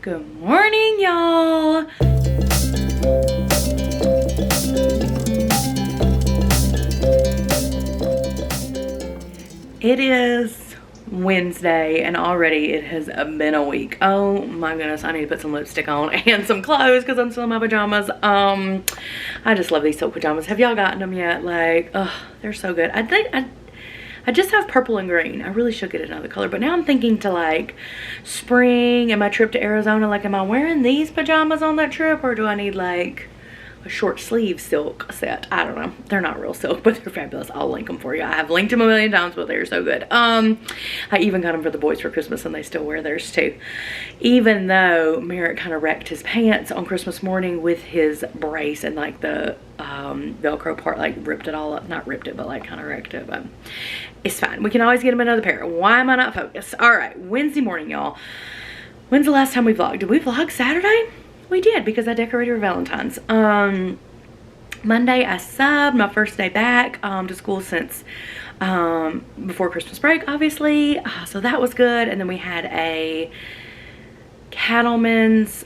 Good morning, y'all. It is Wednesday and already it has been a week. Oh my goodness, I need to put some lipstick on and some clothes because I'm still in my pajamas. I just love these silk pajamas. Have y'all gotten them yet? Like, oh, they're so good. I think I just have purple and green. I really should get another color, but now I'm thinking to like spring and my trip to Arizona. Like, am I wearing these pajamas on that trip, or do I need like a short sleeve silk set? I don't know. They're not real silk, but they're fabulous. I'll link them for you. I have linked them a million times, but they're so good. I even got them for the boys for Christmas, and they still wear theirs too. Even though Merritt kind of wrecked his pants on Christmas morning with his brace, and like the Velcro part like ripped it all up. Not ripped it, but like kind of wrecked it. But it's fine. We can always get him another pair. Why am I not focused? All right, Wednesday morning, y'all. When's the last time we vlogged? Did we vlog Saturday? We did, because I decorated for Valentine's. Monday I subbed, my first day back to school since before Christmas break, obviously. So that was good. And then we had a cattleman's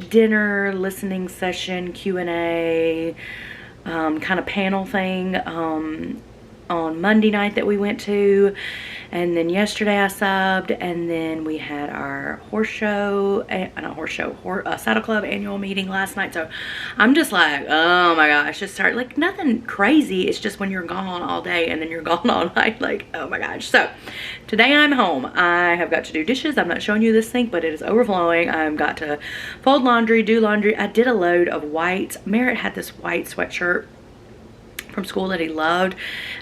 dinner, listening session, Q&A, kind of panel thing on Monday night that we went to. And then yesterday I subbed, and then we had our Saddle Club annual meeting last night. So I'm just like, oh my gosh, just start like nothing crazy. It's just when you're gone all day and then you're gone all night, like, oh my gosh. So today I'm home. I have got to do dishes. I'm not showing you this sink, but it is overflowing. I've got to fold laundry, do laundry. I did a load of whites. Merritt had this white sweatshirt from school that he loved,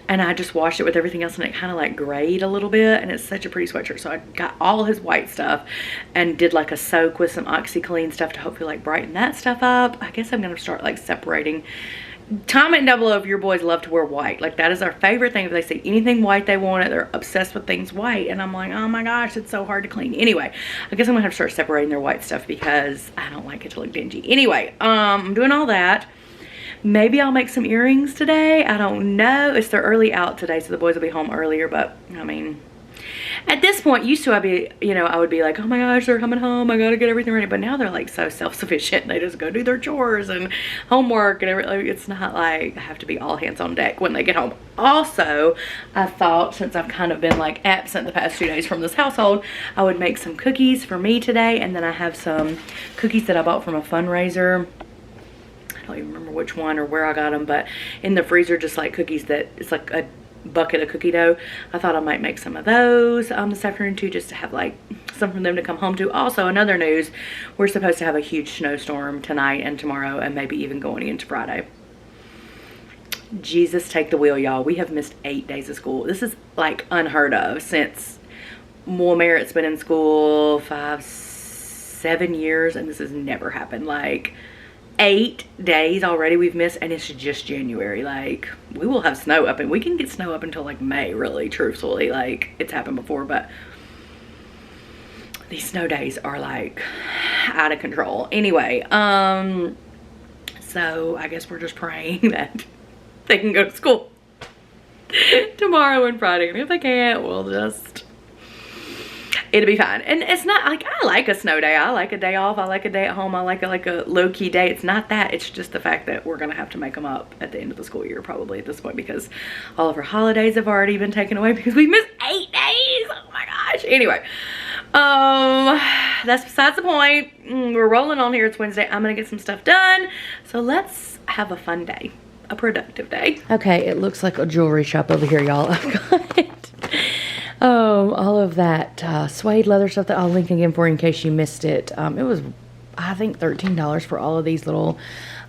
and I just washed it with everything else, and it kind of like grayed a little bit, and it's such a pretty sweatshirt. So I got all his white stuff and did like a soak with some oxyclean stuff to hopefully like brighten that stuff up. I guess I'm gonna start like separating. Comment down below if your boys love to wear white. Like, that is our favorite thing. If they see anything white, they want it. They're obsessed with things white, and I'm like, oh my gosh, it's so hard to clean. Anyway, I guess I'm gonna have to start separating their white stuff because I don't like it to look dingy. Anyway, I'm doing all that. Maybe I'll make some earrings today. I don't know. It's their early out today, so the boys will be home earlier. But I mean, at this point, used to I would be like, oh my gosh, they're coming home. I gotta get everything ready. But now they're like so self-sufficient. They just go do their chores and homework and everything. It's not like I have to be all hands on deck when they get home. Also, I thought, since I've kind of been like absent the past 2 days from this household, I would make some cookies for me today. And then I have some cookies that I bought from a fundraiser. I don't even remember which one or where I got them, but in the freezer, just like cookies that it's like a bucket of cookie dough. I thought I might make some of those this afternoon too, just to have like some for them to come home to. Also, another news, we're supposed to have a huge snowstorm tonight and tomorrow, and maybe even going into Friday. Jesus, take the wheel, y'all. We have missed 8 days of school. This is like unheard of since Merritt's been in school 5-7 years, and this has never happened. Like, 8 days already we've missed, and it's just January. Like, we will have snow up, and we can get snow up until like May, really, truthfully. Like, it's happened before, but these snow days are like out of control. Anyway, so I guess we're just praying that they can go to school tomorrow and Friday, and if they can't, we'll just, it'll be fine. And it's not like, I like a snow day. I like a day off. I like a day at home. I like a low-key day. It's not that. It's just the fact that we're going to have to make them up at the end of the school year, probably at this point, because all of our holidays have already been taken away because we missed 8 days. Oh my gosh. Anyway, that's besides the point. We're rolling on here. It's Wednesday. I'm going to get some stuff done. So let's have a fun day. A productive day. Okay, it looks like a jewelry shop over here, y'all. I've got all of that suede leather stuff that I'll link again for you in case you missed it. It was, I think, $13 for all of these little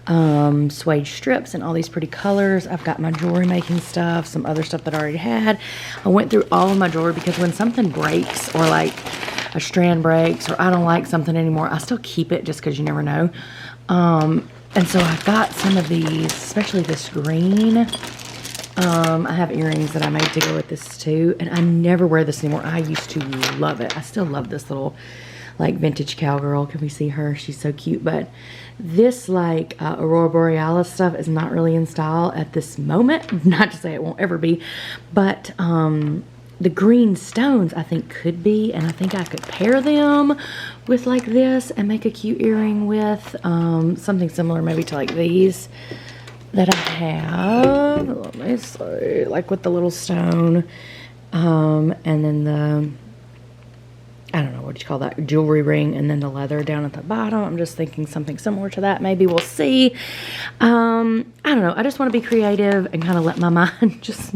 suede strips and all these pretty colors. I've got my jewelry making stuff, some other stuff that I already had. I went through all of my jewelry because when something breaks, or like a strand breaks, or I don't like something anymore, I still keep it just because you never know. And so I got some of these, especially this green. I have earrings that I made to go with this too, and I never wear this anymore. I used to love it. I still love this little like vintage cowgirl. Can we see her? She's so cute. But this like Aurora Borealis stuff is not really in style at this moment. Not to say it won't ever be, but the green stones I think could be, and I think I could pair them with like this and make a cute earring with something similar maybe to like these that I have. Let me see, like with the little stone and then the, I don't know, what do you call that, jewelry ring, and then the leather down at the bottom. I'm just thinking something similar to that. Maybe we'll see. I don't know. I just want to be creative and kind of let my mind just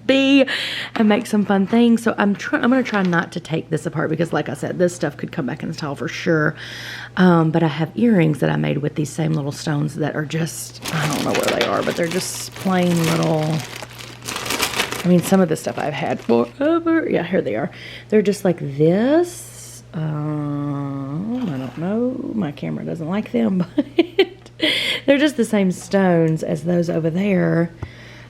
be and make some fun things. So I'm going to try not to take this apart because, like I said, this stuff could come back in style for sure. But I have earrings that I made with these same little stones that are just, I don't know where they are, but they're just plain little, I mean, some of the stuff I've had forever. Yeah, here they are. They're just like this. I don't know. My camera doesn't like them, but they're just the same stones as those over there.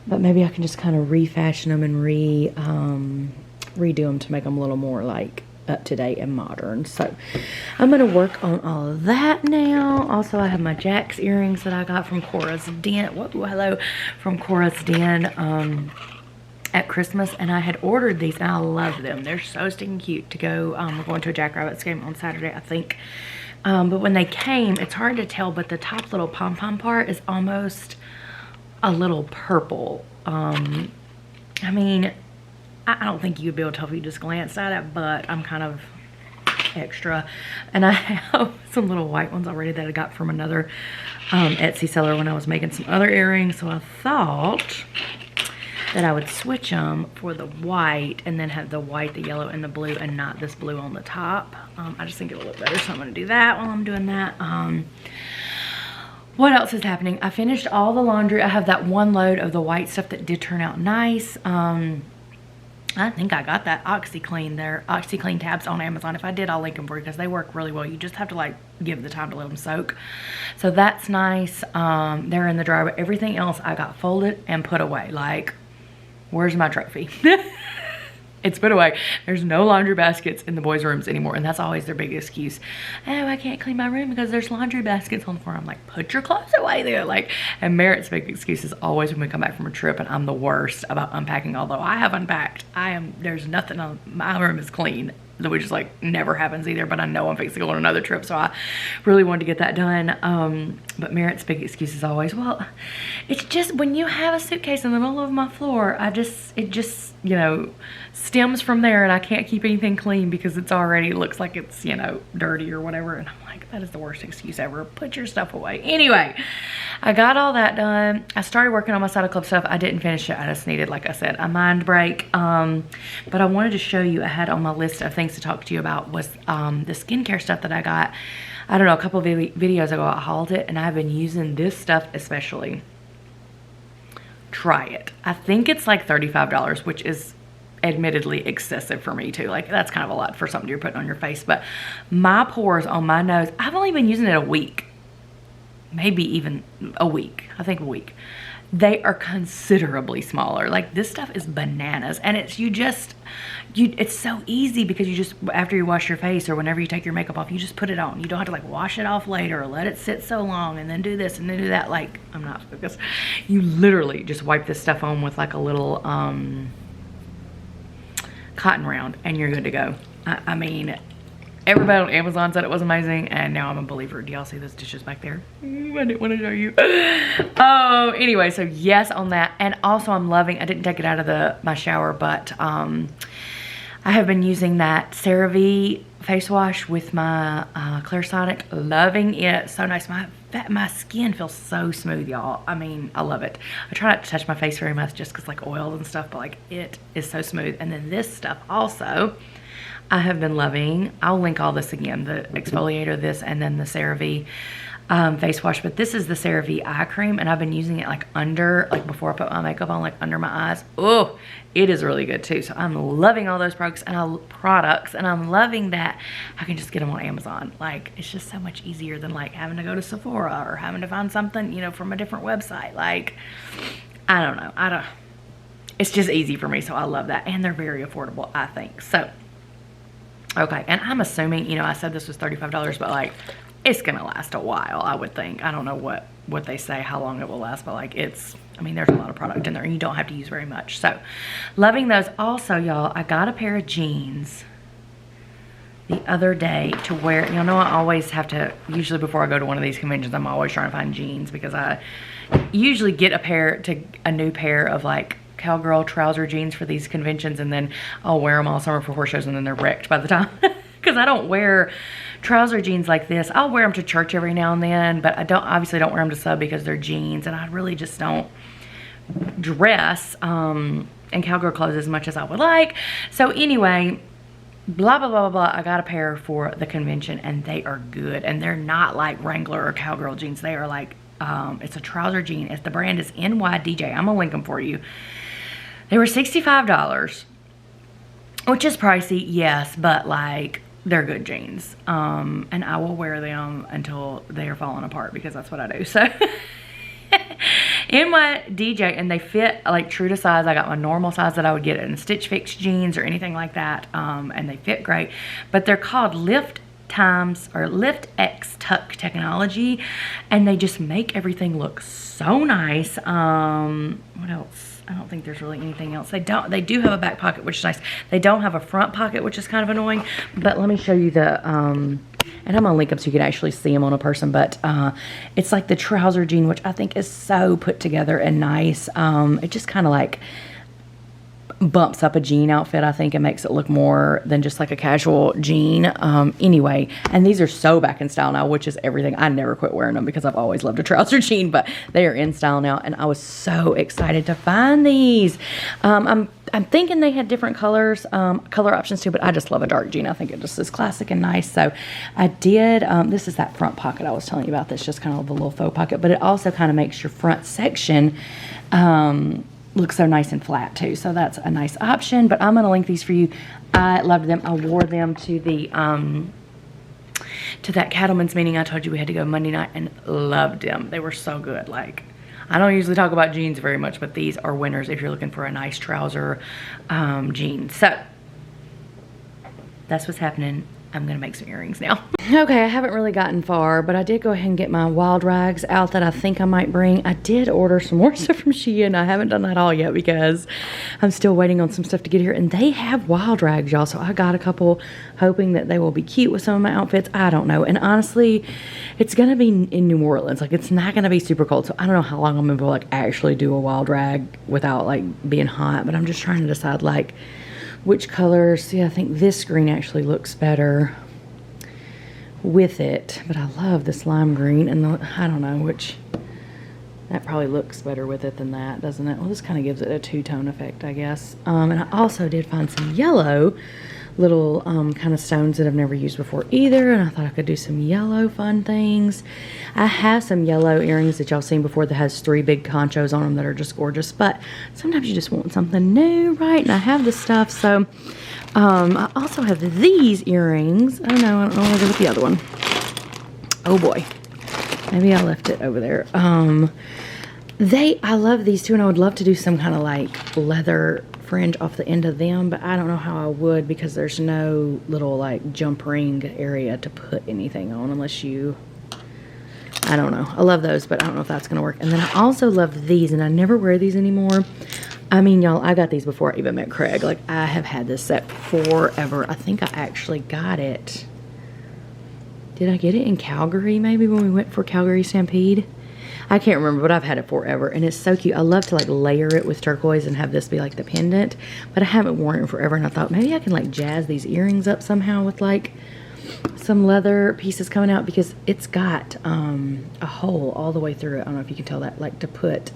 But maybe I can just kind of refashion them and redo them to make them a little more like up to date and modern. So I'm going to work on all of that now. Also, I have my Jack's earrings that I got from Cora's Den. Whoa, hello, from Cora's Den. At Christmas, and I had ordered these and I love them. They're so stinking cute to go. We're going to a Jackrabbits game on Saturday, I think. But when they came, it's hard to tell, but the top little pom-pom part is almost a little purple. I mean, I don't think you'd be able to tell if you just glanced at it, but I'm kind of extra. And I have some little white ones already that I got from another Etsy seller when I was making some other earrings. So I thought that I would switch them for the white and then have the white, the yellow, and the blue, and not this blue on the top. I just think it'll look better, so I'm going to do that while I'm doing that. What else is happening? I finished all the laundry. I have that one load of the white stuff that did turn out nice. I think I got that OxyClean there, OxyClean tabs on Amazon. If I did, I'll link them for you because they work really well. You just have to like give the time to let them soak. So that's nice. They're in the dryer, but everything else I got folded and put away. Like, where's my trophy? It's put away. There's no laundry baskets in the boys' rooms anymore, and that's always their big excuse. Oh, I can't clean my room because there's laundry baskets on the floor. I'm like, put your clothes away there. Like, and Merritt's big excuse is always when we come back from a trip, and I'm the worst about unpacking. Although I have unpacked, there's nothing on my room is clean. Which is like never happens either, but I know I'm fixing to go on another trip, so I really wanted to get that done. But Merritt's big excuse is always, well, it's just when you have a suitcase in the middle of my floor, it just, you know, stems from there, and I can't keep anything clean because it's already looks like it's, you know, dirty or whatever. And I'm like, that is the worst excuse ever. Put your stuff away. Anyway, I got all that done. I started working on my Saddle Club stuff. I didn't finish it. I just needed, like I said, a mind break. But I wanted to show you, I had on my list of things to talk to you about was the skincare stuff that I got. I don't know, a couple of videos ago I hauled it, and I've been using this stuff especially. Try it. I think it's like $35, which is admittedly excessive for me too. Like, that's kind of a lot for something you're putting on your face. But my pores on my nose, I've only been using it a week. Maybe even a week. I think a week. They are considerably smaller. Like, this stuff is bananas. And it's it's so easy because you just, after you wash your face or whenever you take your makeup off, you just put it on. You don't have to like wash it off later or let it sit so long and then do this and then do that. Like, I'm not focused. You literally just wipe this stuff on with like a little cotton round and you're good to go. I mean, everybody on Amazon said it was amazing, and now I'm a believer. Do y'all see those dishes back there? I didn't want to show you. Oh, anyway, so yes on that. And also I'm loving, I didn't take it out of my shower, but I have been using that Cerave face wash with my Clairsonic. Loving it. So nice. My skin feels so smooth, y'all. I mean, I love it. I try not to touch my face very much just because like oils and stuff, but like it is so smooth. And then this stuff also I have been loving. I'll link all this again, the exfoliator, this, and then the Cerave face wash. But this is the Cerave eye cream, and I've been using it like before I put my makeup on, like under my eyes. Oh, it is really good too. So I'm loving all those products, and I'm loving that I can just get them on Amazon. Like, it's just so much easier than like having to go to Sephora or having to find something, you know, from a different website. Like, I don't know. It's just easy for me, so I love that. And they're very affordable, I think. So, okay, and I'm assuming, you know, I said this was $35, but like, it's gonna last a while, I would think. I don't know what what they say, how long it will last, but like I mean, there's a lot of product in there and you don't have to use very much. So loving those. Also, y'all, I got a pair of jeans the other day to wear. You know, I always have to, usually before I go to one of these conventions, I'm always trying to find jeans because I usually get a new pair of like cowgirl trouser jeans for these conventions, and then I'll wear them all summer for horse shows and then they're wrecked by the time. Because I don't wear trouser jeans like this. I'll wear them to church every now and then, but I obviously don't wear them to sub because they're jeans, and I really just don't dress in cowgirl clothes as much as I would like. So anyway, blah blah blah blah blah, I got a pair for the convention and they are good, and they're not like Wrangler or cowgirl jeans. They are like it's a trouser jean. The brand is NYDJ. I'm gonna link them for you. They were $65, which is pricey, yes, but like they're good jeans, and I will wear them until they are falling apart because that's what I do. So NYDJ, and they fit like true to size. I got my normal size that I would get in Stitch Fix jeans or anything like that, and they fit great. But they're called Lift X Tuck technology, and they just make everything look so nice. What else? I don't think there's really anything else. They do have a back pocket, which is nice. They don't have a front pocket, which is kind of annoying, but let me show you the and I'm gonna link them so you can actually see them on a person. But it's like the trouser jean, which I think is so put together and nice. It just kind of like bumps up a jean outfit, I think, and makes it look more than just like a casual jean. Anyway, and these are so back in style now, which is everything. I never quit wearing them because I've always loved a trouser jean, but they are in style now, and I was so excited to find these. I'm thinking they had different colors, color options too, but I just love a dark jean. I think it just is classic and nice. So I did, this is that front pocket I was telling you about. That's just kind of a little faux pocket, but it also kind of makes your front section look so nice and flat too. So that's a nice option, but I'm going to link these for you. I loved them. I wore them to the to that cattleman's meeting I told you we had to go Monday night, and loved them. They were so good. Like, I don't usually talk about jeans very much, but these are winners if you're looking for a nice trouser jean. So that's what's happening. I'm gonna make some earrings now. Okay, I haven't really gotten far, but I did go ahead and get my wild rags out that I think I might bring. I did order some more stuff from Shein. I haven't done that all yet because I'm still waiting on some stuff to get here, and they have wild rags, y'all. So I got a couple, hoping that they will be cute with some of my outfits. I don't know. And honestly, it's gonna be in New Orleans. Like, it's not gonna be super cold, so I don't know how long I'm gonna like actually do a wild rag without like being hot. But I'm just trying to decide like which colors. See, I think this green actually looks better with it, but I love this lime green, and I don't know which, that probably looks better with it than that, doesn't it? Well, this kind of gives it a two-tone effect, I guess. And I also did find some yellow little kind of stones that I've never used before either, and I thought I could do some yellow fun things. I have some yellow earrings that y'all seen before that has 3 big conchos on them that are just gorgeous, but sometimes you just want something new, right? And I have the stuff, so I also have these earrings. I don't know where to go with the other one. Oh boy, maybe I left it over there. I love these too, and I would love to do some kind of like leather fringe off the end of them, but I don't know how I would because there's no little like jump ring area to put anything on unless you, I don't know. I love those, but I don't know if that's gonna work. And then I also love these, and I never wear these anymore. I mean, y'all, I got these before I even met Craig. Like, I have had this set forever. I think I actually got it. Did I get it in Calgary maybe when we went for Calgary Stampede? I can't remember, but I've had it forever, and it's so cute. I love to like layer it with turquoise and have this be like the pendant, but I haven't worn it in forever, and I thought maybe I can like jazz these earrings up somehow with like some leather pieces coming out, because it's got a hole all the way through it. I don't know if you can tell that, like to put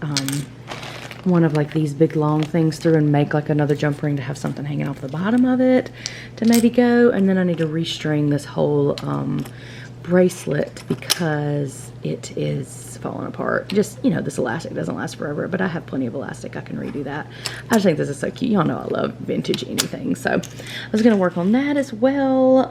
one of like these big long things through and make like another jump ring to have something hanging off the bottom of it to maybe go. And then I need to restring this whole bracelet because it is falling apart. Just, you know, this elastic doesn't last forever, but I have plenty of elastic. I can redo that. I just think this is so cute. Y'all know I love vintage anything, so I was gonna work on that as well.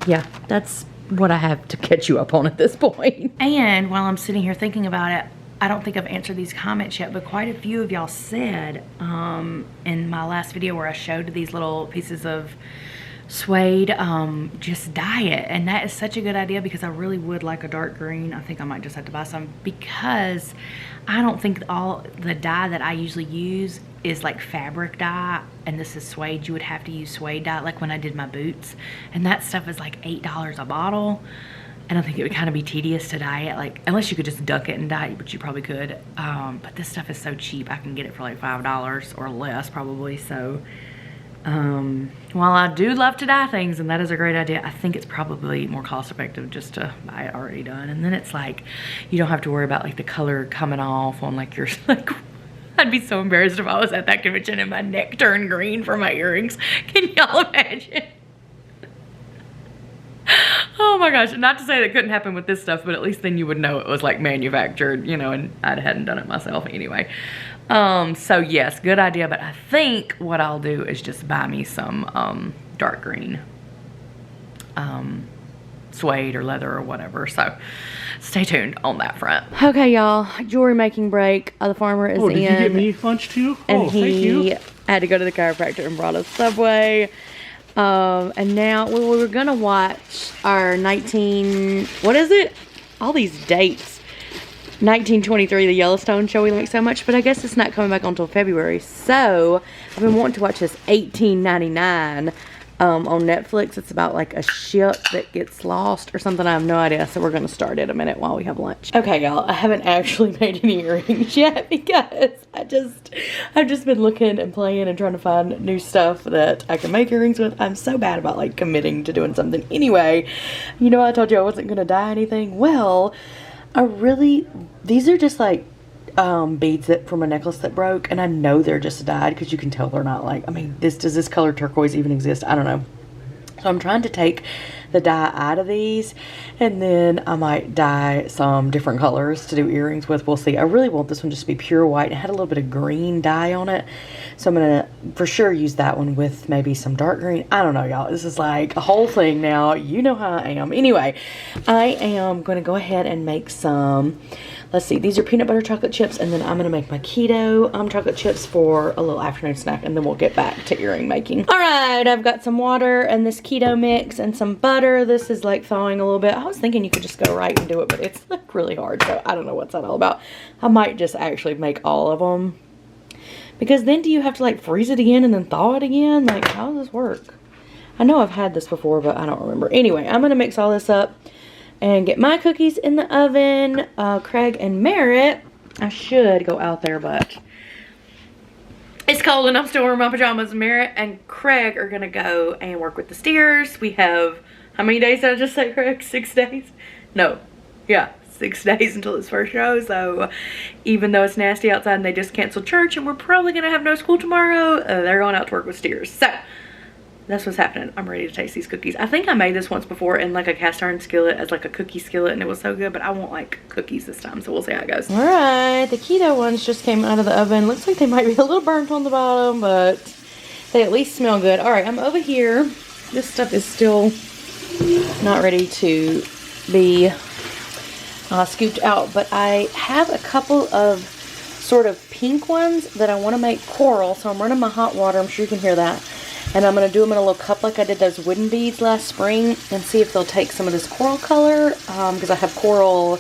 Yeah, that's what I have to catch you up on at this point. And while I'm sitting here thinking about it, I don't think I've answered these comments yet, but quite a few of y'all said in my last video where I showed these little pieces of suede, just dye it. And that is such a good idea because I really would like a dark green. I think I might just have to buy some because I don't think all the dye that I usually use is like fabric dye, and this is suede. You would have to use suede dye like when I did my boots, and that stuff is like $8 a bottle. And I think it would kind of be tedious to dye it, like unless you could just dunk it and dye it, which you probably could. But this stuff is so cheap. I can get it for like $5 or less probably. So while I do love to dye things, and that is a great idea, I think it's probably more cost effective just to buy it already done. And then it's like, you don't have to worry about like the color coming off on like your, like, I'd be so embarrassed if I was at that convention and my neck turned green for my earrings. Can y'all imagine? Oh my gosh, not to say that couldn't happen with this stuff, but at least then you would know it was like manufactured, you know, and I hadn't done it myself anyway. So yes, good idea, but I think what I'll do is just buy me some dark green suede or leather or whatever. So stay tuned on that front. Okay, y'all, jewelry making break. The farmer is in. Did you get me lunch too? And thank you. had to go to the chiropractor and brought us Subway. And now we were gonna watch our what is it? All these dates. 1923, the Yellowstone show we like so much, but I guess it's not coming back until February. So I've been wanting to watch this 1899 on Netflix. It's about like a ship that gets lost or something. I have no idea. So we're gonna start it a minute while we have lunch. Okay, y'all, I haven't actually made any earrings yet because I've just been looking and playing and trying to find new stuff that I can make earrings with. I'm so bad about like committing to doing something. Anyway, you know, I told you I wasn't gonna dye anything. Well, these are just like beads from a necklace that broke, and I know they're just dyed because you can tell they're not like, I mean, does this color turquoise even exist? I don't know. So I'm trying to take the dye out of these, and then I might dye some different colors to do earrings with. We'll see. I really want this one just to be pure white. It had a little bit of green dye on it, so I'm gonna for sure use that one with maybe some dark green. I don't know, y'all. This is like a whole thing now. You know how I am. Anyway, I am gonna go ahead and make some, let's see, these are peanut butter chocolate chips, and then I'm gonna make my keto chocolate chips for a little afternoon snack, and then we'll get back to earring making. All right, I've got some water and this keto mix and some butter. This is like thawing a little bit. I was thinking you could just go right and do it, but it's like really hard, so I don't know what's that all about. I might just actually make all of them, because then do you have to like freeze it again and then thaw it again? Like, how does this work? I know I've had this before, but I don't remember. Anyway, I'm gonna mix all this up and get my cookies in the oven. Craig and Merritt, I should go out there, but it's cold and I'm still wearing my pajamas. Merritt and Craig are gonna go and work with the steers. We have, how many days did I just say, Craig? 6 days? No, yeah, 6 days until this first show. So even though it's nasty outside and they just canceled church and we're probably gonna have no school tomorrow, they're going out to work with steers. So that's what's happening. I'm ready to taste these cookies. I think I made this once before in like a cast iron skillet as like a cookie skillet, and it was so good, but I won't like cookies this time, so we'll see how it goes. All right, the keto ones just came out of the oven. Looks like they might be a little burnt on the bottom, but they at least smell good. All right, I'm over here. This stuff is still not ready to be scooped out, but I have a couple of sort of pink ones that I want to make coral, so I'm running my hot water. I'm sure you can hear that. And I'm going to do them in a little cup like I did those wooden beads last spring, and see if they'll take some of this coral color, because I have coral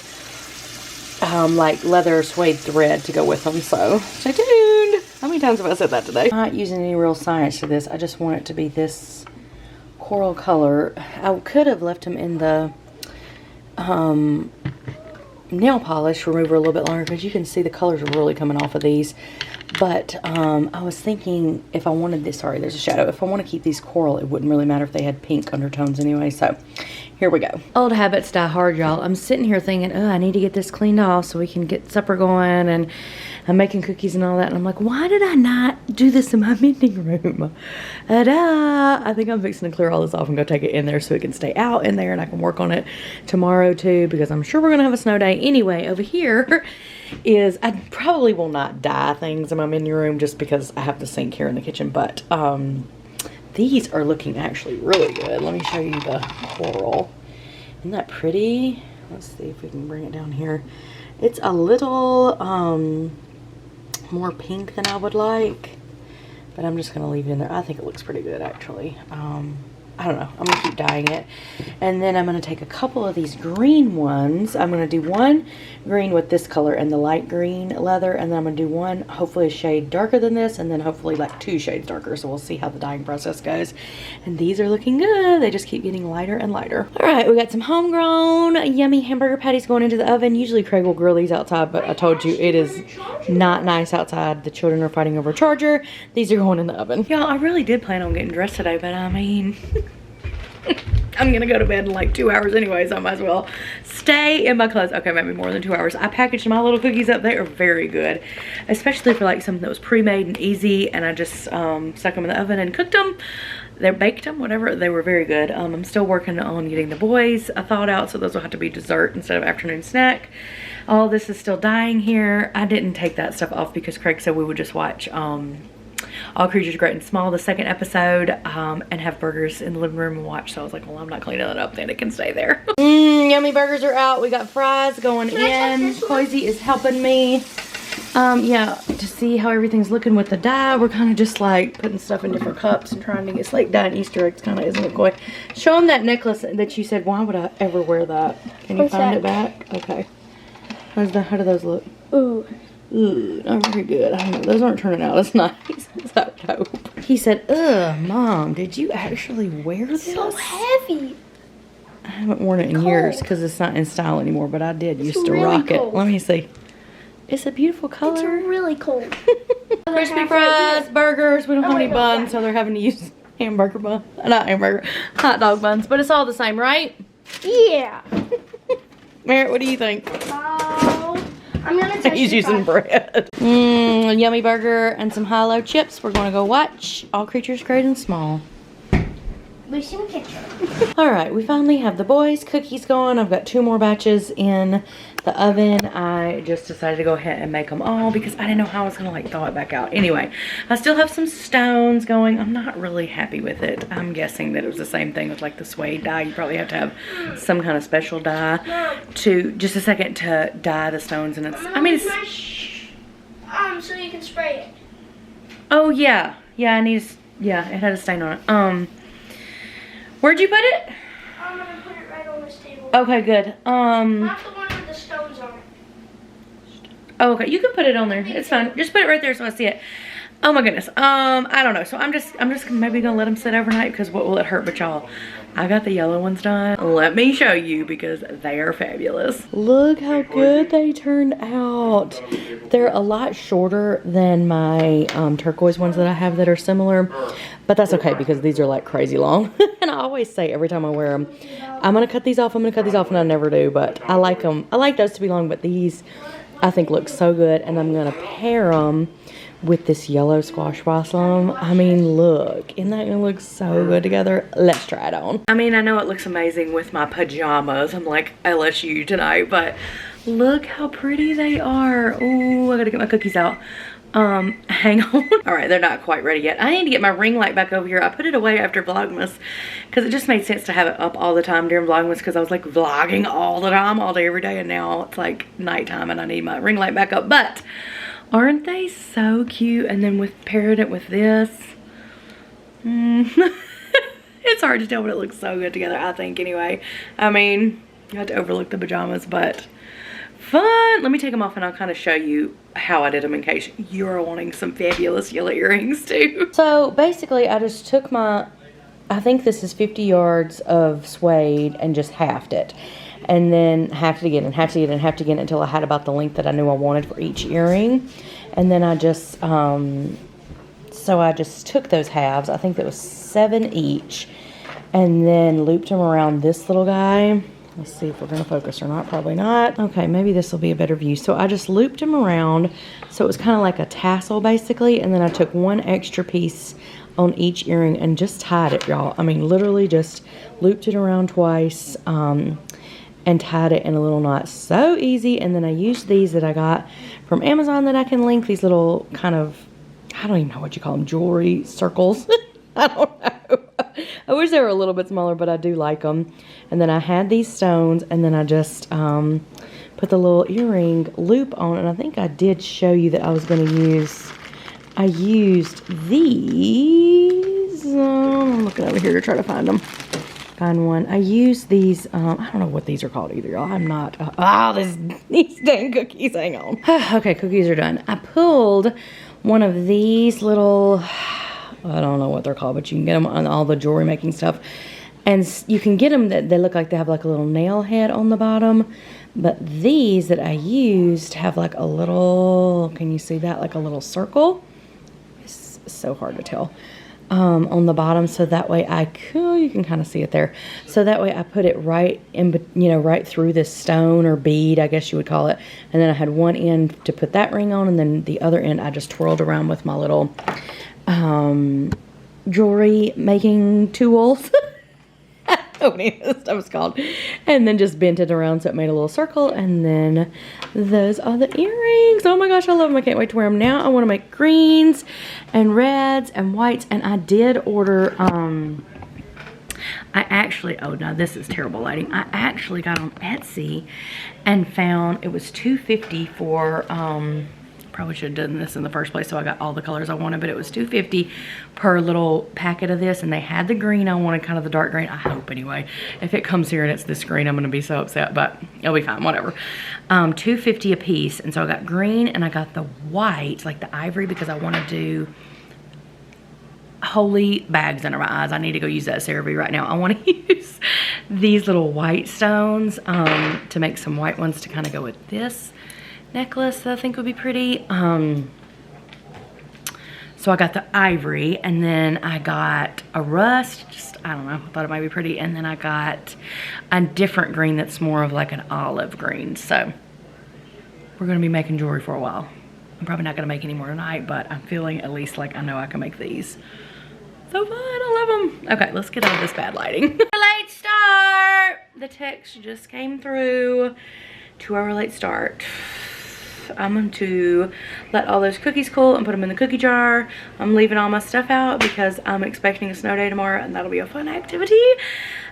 like leather suede thread to go with them. So stay tuned. How many times have I said that today? I'm not using any real science to this. I just want it to be this coral color. I could have left them in the nail polish remover a little bit longer, because you can see the colors are really coming off of these. But I was thinking if I wanted this, sorry, there's a shadow. If I want to keep these coral, it wouldn't really matter if they had pink undertones anyway. So here we go. Old habits die hard, y'all. I'm sitting here thinking, oh, I need to get this cleaned off so we can get supper going, and I'm making cookies and all that. And I'm like, why did I not do this in my mending room? I think I'm fixing to clear all this off and go take it in there so it can stay out in there, and I can work on it tomorrow too, because I'm sure we're going to have a snow day. Anyway, over here is, I probably will not dye things in my menu room just because I have the sink here in the kitchen, but these are looking actually really good. Let me show you the coral. Isn't that pretty? Let's see if we can bring it down here. It's a little more pink than I would like, but I'm just gonna leave it in there. I think it looks pretty good actually. I don't know. I'm going to keep dyeing it. And then I'm going to take a couple of these green ones. I'm going to do one green with this color and the light green leather. And then I'm going to do one, hopefully a shade darker than this. And then hopefully like 2 shades darker. So we'll see how the dyeing process goes. And these are looking good. They just keep getting lighter and lighter. All right, we got some homegrown yummy hamburger patties going into the oven. Usually Craig will grill these outside, but I told you it is not nice outside. The children are fighting over a charger. These are going in the oven. Y'all, I really did plan on getting dressed today, but I mean... I'm gonna go to bed in like 2 hours anyway, so I might as well stay in my clothes. Okay, maybe more than 2 hours. I packaged my little cookies up. They are very good, especially for like something that was pre-made and easy, and I just stuck them in the oven and cooked them. They baked them, whatever. They were very good. I'm still working on getting the boys thawed out, so those will have to be dessert instead of afternoon snack. All this is still dyeing here. I didn't take that stuff off because Craig said we would just watch All Creatures Great and Small, the 2nd episode, and have burgers in the living room and watch. So I was like, well, I'm not cleaning that up, then it can stay there. Yummy burgers are out. We got fries going in. Cozy is helping me. Yeah, to see how everything's looking with the dye. We're kind of just like putting stuff in different cups and trying to get like dyeing Easter eggs, kind of, isn't it, Coy? Show them that necklace that you said, why would I ever wear that? Can you find it back? Okay. How do those look? Ooh. Ooh, not very good. I don't know. Those aren't turning out as nice. It's so dope. He said, ugh, Mom, did you actually wear this? It's so heavy. I haven't worn it in years because it's not in style anymore, but I did used to really rock cold. it. Let me see. It's a beautiful color. It's really cold. Crispy fries, burgers. We don't have any buns, so they're having to use hamburger bun. Not hamburger, hot dog buns. But it's all the same, right? Yeah. Merritt, what do you think? I'm gonna test He's using bread. Yummy burger and some high-low chips. We're gonna go watch All Creatures Great and Small. Recent picture. All right, we finally have the boys' cookies going. I've got 2 more batches in the oven. I just decided to go ahead and make them all because I didn't know how I was gonna like thaw it back out. Anyway, I still have some stones going. I'm not really happy with it. I'm guessing that it was the same thing with like the suede dye. You probably have to have some kind of special dye to, just a second, to dye the stones. And it's, I mean, it's... So you can spray it. Oh, yeah. Yeah, I need, yeah, it had a stain on it. Where'd you put it? I'm gonna put it right on this table. Okay, good. Not the one with the stones on it. Oh, okay, you can put it on there. It's fine. Just put it right there so I see it. Oh my goodness. I don't know. So I'm just maybe gonna let them sit overnight because what will it hurt? But y'all, I got the yellow ones done. Let me show you because they are fabulous. Look how good they turned out. They're a lot shorter than my turquoise ones that I have that are similar, but that's okay because these are like crazy long. And I always say every time I wear them, I'm gonna cut these off, I'm gonna cut these off, and I never do, but I like them. I like those to be long, but these I think look so good, and I'm gonna pair them with this yellow squash blossom. I mean, look, isn't that gonna look so good together? Let's try it on. I mean, I know it looks amazing with my pajamas. I'm like LSU tonight, but look how pretty they are. Oh, I gotta get my cookies out. Hang on. All right, they're not quite ready yet. I need to get my ring light back over here. I put it away after Vlogmas because it just made sense to have it up all the time during Vlogmas because I was like vlogging all the time, all day, every day, and now it's like nighttime and I need my ring light back up. But aren't they so cute? And then with paired it with this, it's hard to tell, but it looks so good together, I think, anyway. I mean, you have to overlook the pajamas, but fun. Let me take them off and I'll kind of show you how I did them in case you're wanting some fabulous yellow earrings too. So basically I just took my, I think this is 50 yards of suede and just halved it. And then halved it again and halved it again and halved it again until I had about the length that I knew I wanted for each earring. And then I just, so I just took those halves, I think that was 7 each, and then looped them around this little guy. Let's see if we're going to focus or not. Probably not. Okay, maybe this will be a better view. So I just looped him around. So it was kind of like a tassel basically. And then I took one extra piece on each earring and just tied it, y'all. I mean, literally just looped it around twice and tied it in a little knot. So easy. And then I used these that I got from Amazon that I can link. These little kind of, I don't even know what you call them, jewelry circles. I don't know. I wish they were a little bit smaller, but I do like them. And then I had these stones, and then I just put the little earring loop on. And I think I did show you that I was going to use, I used these. I'm looking over here to try to find them. Find one. I use these, I don't know what these are called either, y'all. I'm not, these dang cookies, hang on. Okay, cookies are done. I pulled one of these little, I don't know what they're called, but you can get them on all the jewelry making stuff. And you can get them that they look like they have like a little nail head on the bottom. But these that I used have like a little, can you see that? Like a little circle. It's so hard to tell. On the bottom, so that way you can kind of see it there. So that way I put it right in, right through this stone or bead, I guess you would call it. And then I had one end to put that ring on, and then the other end I just twirled around with my little jewelry making tools. That was called. And then just bent it around so it made a little circle. And then those are the earrings. Oh my gosh, I love them. I can't wait to wear them. Now I want to make greens and reds and whites. And I did order, oh no, this is terrible lighting. I actually got on Etsy and found it was $2.50 for, probably should have done this in the first place so I got all the colors I wanted, but it was $2.50 per little packet of this, and they had the green I wanted, kind of the dark green, I hope anyway. If it comes here and it's this green, I'm gonna be so upset, but it'll be fine, whatever. $2.50 a piece, and so I got green and I got the white, like the ivory, because I wanna do holy bags under my eyes. I need to go use that Cerave right now. I want to use these little white stones to make some white ones to kind of go with this necklace that I think would be pretty. So I got the ivory, and then I got a rust, I don't know, I thought it might be pretty, and then I got a different green that's more of like an olive green. So we're gonna be making jewelry for a while. I'm probably not gonna make any more tonight, but I'm feeling at least like I know I can make these. So fun, I love them. Okay, let's get out of this bad lighting. Late start. The text just came through. 2-hour late start. I'm going to let all those cookies cool and put them in the cookie jar. I'm leaving all my stuff out because I'm expecting a snow day tomorrow, and that'll be a fun activity.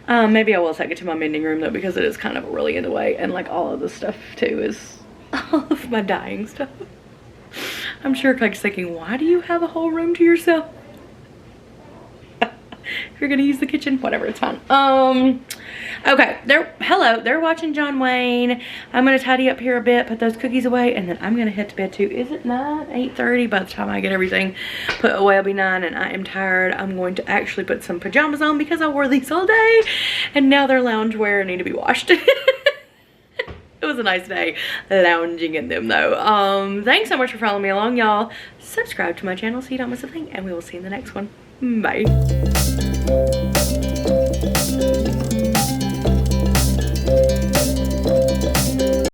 Maybe I will take it to my mending room though, because it is kind of really in the way, and like all of the stuff too is all of my dyeing stuff. I'm sure Craig's thinking, why do you have a whole room to yourself? If you're gonna use the kitchen, whatever, it's fine. Okay, they're watching John Wayne. I'm gonna tidy up here a bit, put those cookies away, and then I'm gonna head to bed too. Is it 9? 8:30? By the time I get everything put away, I'll be 9, and I am tired. I'm going to actually put some pajamas on because I wore these all day, and now they're loungewear and need to be washed. It was a nice day lounging in them though. Thanks so much for following me along, y'all. Subscribe to my channel so you don't miss a thing, and we will see you in the next one. Bye.